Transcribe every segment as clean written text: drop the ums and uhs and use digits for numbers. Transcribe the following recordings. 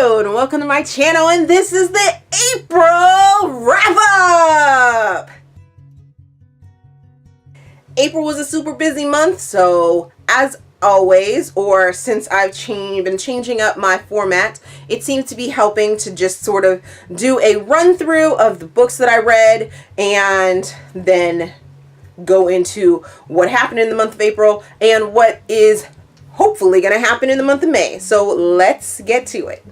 Hello and welcome to my channel, and this is the April wrap-up! April was a super busy month, so as always, or since I've been changing up my format, it seems to be helping to just sort of do a run-through of the books that I read and then go into what happened in the month of April and what is hopefully going to happen in the month of May. So let's get to it.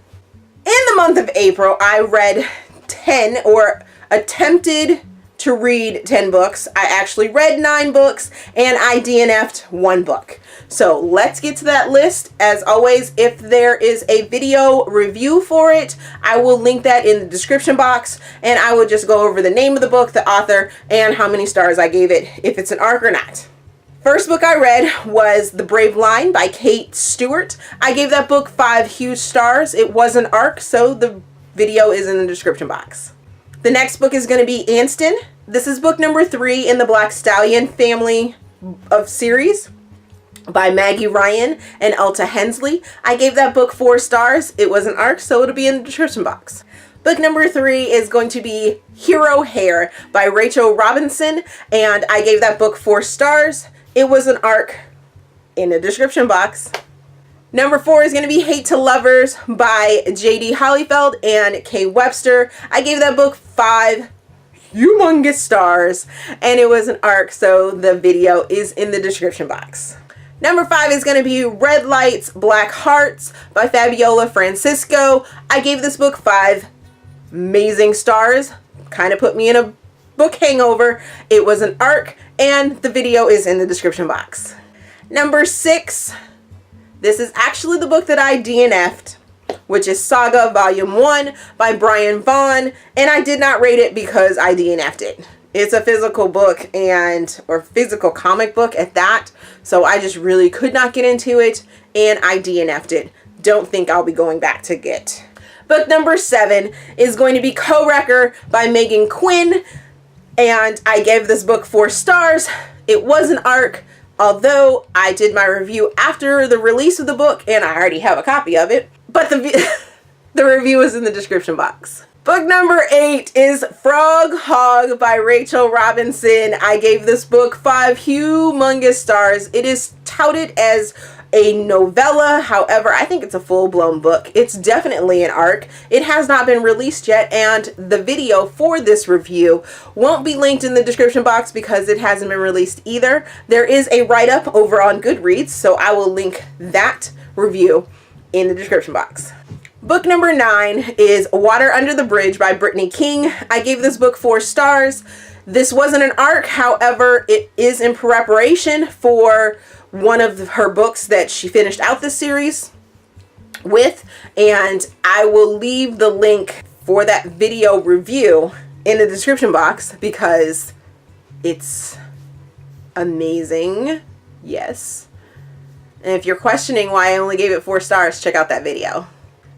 In the month of April, I read 10 or attempted to read 10 books. I actually read 9 books and I DNF'd 1 book. So let's get to that list. As always, if there is a video review for it, I will link that in the description box, and I will just go over the name of the book, the author, and how many stars I gave it, if it's an ARC or not. First book I read was The Brave Line by Kate Stewart. I gave that book 5 huge stars. It was an ARC, so the video is in the description box. The next book is going to be Anston. This is book number 3 in the Black Stallion family of series by Maggie Ryan and Elta Hensley. I gave that book 4 stars. It was an ARC, so it'll be in the description box. Book number 3 is going to be Hero Hair by Rachel Robinson, and I gave that book 4 stars. It was an ARC, in the description box. Number 4 is going to be Hate to Lovers by J.D. Hollyfeld and Kay Webster. I gave that book 5 humongous stars, and it was an ARC, so the video is in the description box. Number 5 is going to be Red Lights, Black Hearts by Fabiola Francisco. I gave this book 5 amazing stars. Kind of put me in a book hangover. It was an ARC, and the video is in the description box. Number 6, this is actually the book that I DNF'd, which is Saga Volume 1 by Brian Vaughn, and I did not rate it because I DNF'd it. It's a physical book or physical comic book at that, so I just really could not get into it, and I DNF'd it. Don't think I'll be going back to get. Book number 7 is going to be Co-Wrecker by Megan Quinn, and I gave this book 4 stars. It was an ARC, although I did my review after the release of the book, and I already have a copy of it, but the review is in the description box. Book number 8 is Frog Hog by Rachel Robinson. I gave this book 5 humongous stars. It is touted as a novella. However, I think it's a full-blown book. It's definitely an ARC. It has not been released yet, and the video for this review won't be linked in the description box because it hasn't been released either. There is a write-up over on Goodreads, so I will link that review in the description box. Book number 9 is Water Under the Bridge by Britney King. I gave this book 4 stars. This wasn't an ARC, however, it is in preparation for one of her books that she finished out this series with, and I will leave the link for that video review in the description box because it's amazing. Yes. And if you're questioning why I only gave it 4 stars, check out that video.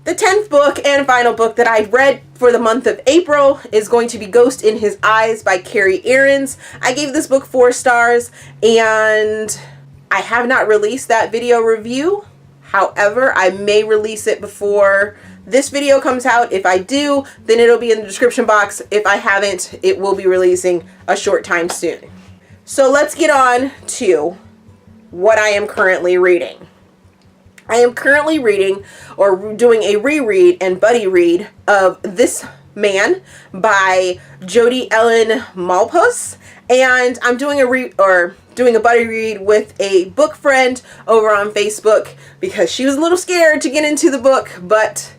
The 10th book and final book that I read for the month of April is going to be Ghost in His Eyes by Carey Heywood. I gave this book 4 stars, and I have not released that video review. However, I may release it before this video comes out. If I do, then it'll be in the description box. If I haven't, it will be releasing a short time soon. So let's get on to what I am currently reading. I am currently reading or doing a reread and buddy read of This Man by Jodi Ellen Malpass, and I'm doing a buddy read with a book friend over on Facebook because she was a little scared to get into the book, but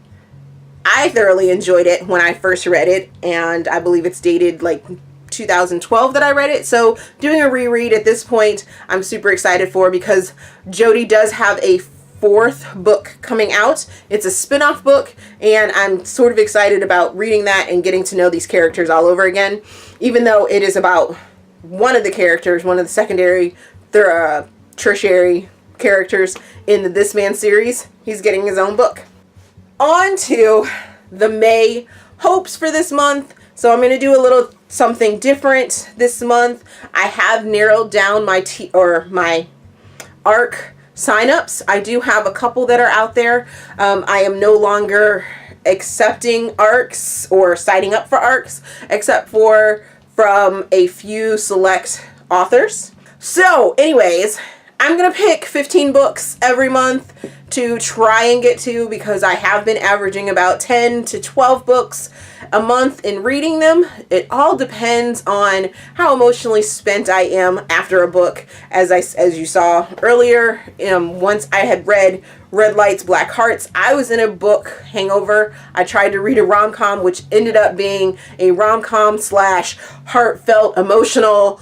I thoroughly enjoyed it when I first read it, and I believe it's dated like 2012 that I read it. So doing a reread at this point, I'm super excited for because Jodi does have a 4th book coming out. It's a spin-off book, and I'm sort of excited about reading that and getting to know these characters all over again, even though it is about one of the characters, one of the secondary, tertiary characters in the This Man series. He's getting his own book. On to the May hopes for this month. So I'm going to do a little something different this month. I have narrowed down my ARC signups. I do have a couple that are out there. I am no longer accepting ARCs or signing up for ARCs, except for from a few select authors. So anyways, I'm going to pick 15 books every month to try and get to, because I have been averaging about 10 to 12 books a month in reading them. It all depends on how emotionally spent I am after a book. As you saw earlier, once I had read Red Lights, Black Hearts, I was in a book hangover. I tried to read a rom-com, which ended up being a rom-com slash heartfelt, emotional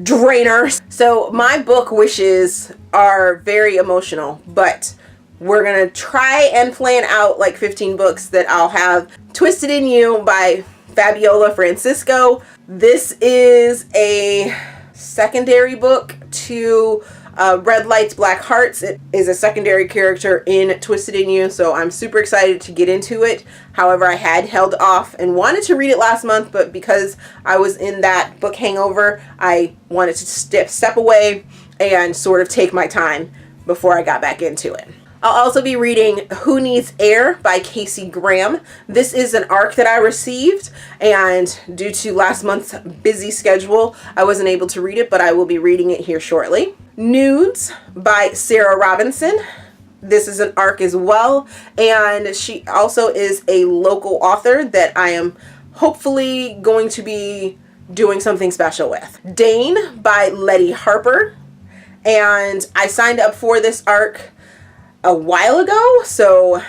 drainer. So my book wishes are very emotional, but we're gonna try and plan out like 15 books that I'll have. Twisted in You by Fabiola Francisco. This is a secondary book to Red Lights, Black Hearts. It is a secondary character in Twisted in You, so I'm super excited to get into it. However, I had held off and wanted to read it last month, but because I was in that book hangover, I wanted to step away and sort of take my time before I got back into it. I'll also be reading Who Needs Air by Casey Graham. This is an ARC that I received, and due to last month's busy schedule, I wasn't able to read it, but I will be reading it here shortly. Nudes by Sarah Robinson. This is an ARC as well, and she also is a local author that I am hopefully going to be doing something special with. Dane by Leddy Harper, and I signed up for this ARC a while ago. So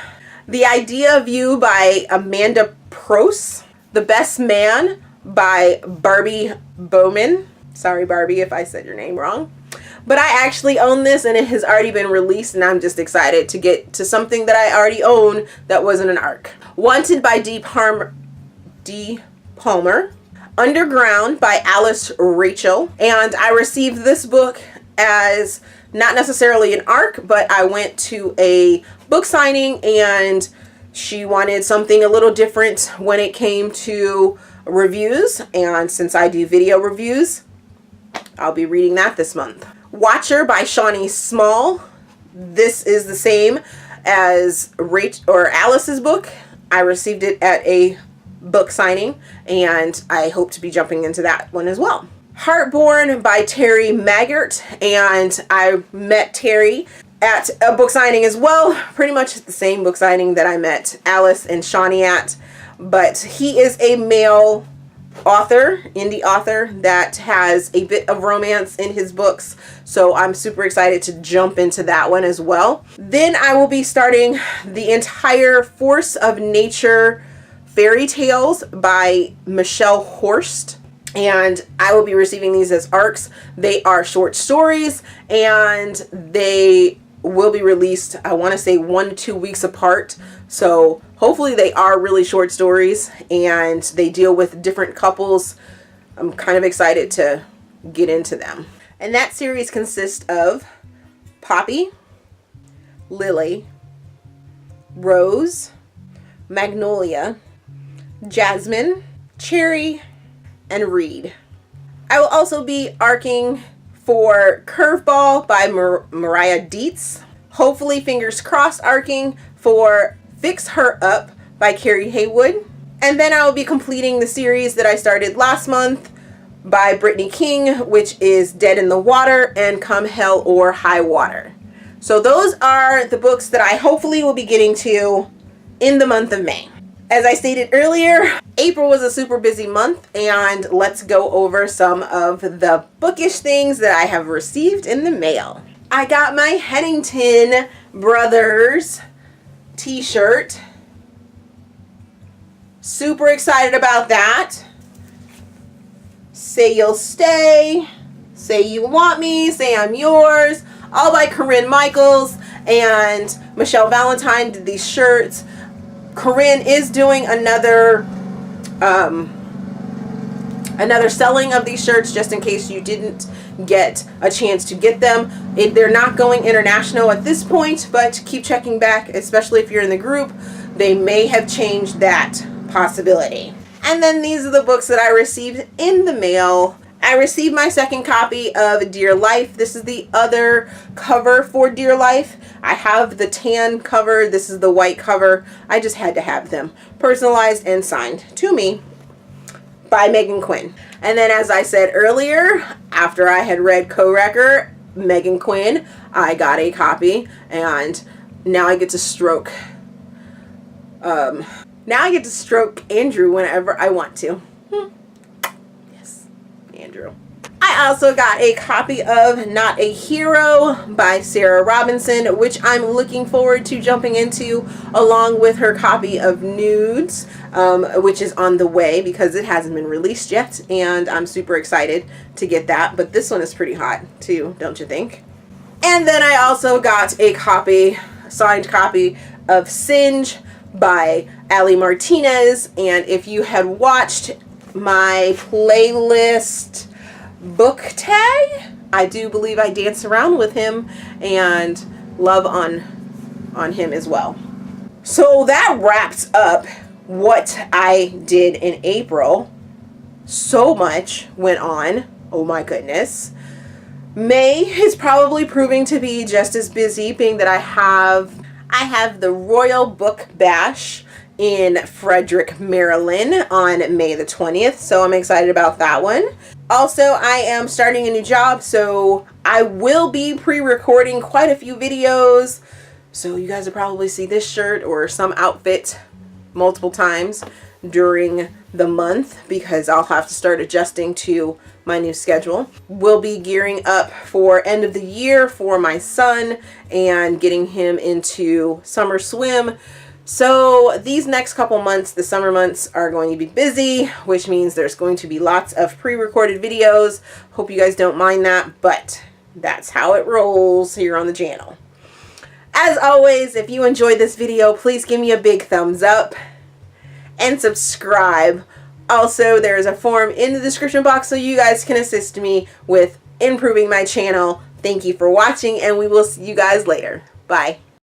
The Idea of You by Amanda Prowse. The Best Man by Barbie Bohrman. Sorry, Barbie, if I said your name wrong. But I actually own this, and it has already been released, and I'm just excited to get to something that I already own that wasn't an ARC. Wanted by Dee Palmer. Underground by Alice Rachel. And I received this book as not necessarily an ARC, but I went to a book signing and she wanted something a little different when it came to reviews. And since I do video reviews, I'll be reading that this month. Watcher by Shawnee Small. This is the same as Alice's book. I received it at a book signing, and I hope to be jumping into that one as well. Heartborne by Terry Maggert, and I met Terry at a book signing as well, pretty much the same book signing that I met Alice and Shawnee at, but he is a male author, indie author, that has a bit of romance in his books, so I'm super excited to jump into that one as well. Then I will be starting the entire Force of Nature Fairytales by Michelle Horst, and I will be receiving these as ARCs. They are short stories, and they will be released, I want to say 1 to 2 weeks apart, so hopefully they are really short stories and they deal with different couples. I'm kind of excited to get into them. And that series consists of Poppy, Lily, Rose, Magnolia, Jasmine, Cherry, and Reed. I will also be arcing for Curveball by Mariah Deitz. Hopefully, fingers crossed, arcing for Fix Her Up by Carey Heywood. And then I will be completing the series that I started last month by Britney King, which is Dead in the Water and Come Hell or High Water. So those are the books that I hopefully will be getting to in the month of May. As I stated earlier, April was a super busy month, and let's go over some of the bookish things that I have received in the mail. I got my Hennington Brothers t-shirt. Super excited about that. Say You'll Stay, Say You Want Me, Say I'm Yours, all by Corinne Michaels and Michelle Valentine did these shirts. Corinne is doing another selling of these shirts, just in case you didn't get a chance to get them. They're not going international at this point, but keep checking back, especially if you're in the group. They may have changed that possibility. And then these are the books that I received in the mail I received my second copy of Dear Life. This is the other cover for Dear Life. I have the tan cover. This is the white cover. I just had to have them personalized and signed to me by Megan Quinn. And then, as I said earlier, after I had read Co-Wrecker, Megan Quinn, I got a copy, and now I get to stroke Andrew whenever I want to. Yes, Andrew. I also got a copy of Not a Hero by Sarah Robinson, which I'm looking forward to jumping into, along with her copy of Nudes, which is on the way because it hasn't been released yet, and I'm super excited to get that. But this one is pretty hot too, don't you think? And then I also got a signed copy of Singe by Ali Martinez, and if you had watched my playlist book tag, I do believe I dance around with him and love on him as well. So that wraps up what I did in April. So much went on. Oh my goodness. May is probably proving to be just as busy, being that I have the Royal Book Bash in Frederick, Maryland on May the 20th, so I'm excited about that one. Also, I am starting a new job, so I will be pre-recording quite a few videos, so you guys will probably see this shirt or some outfit multiple times during the month because I'll have to start adjusting to my new schedule. We'll be gearing up for end of the year for my son and getting him into summer swim. So these next couple months, the summer months, are going to be busy, which means there's going to be lots of pre-recorded videos. Hope you guys don't mind that, but that's how it rolls here on the channel. As always, if you enjoyed this video, please give me a big thumbs up and subscribe. Also, there is a form in the description box so you guys can assist me with improving my channel. Thank you for watching, and we will see you guys later. Bye.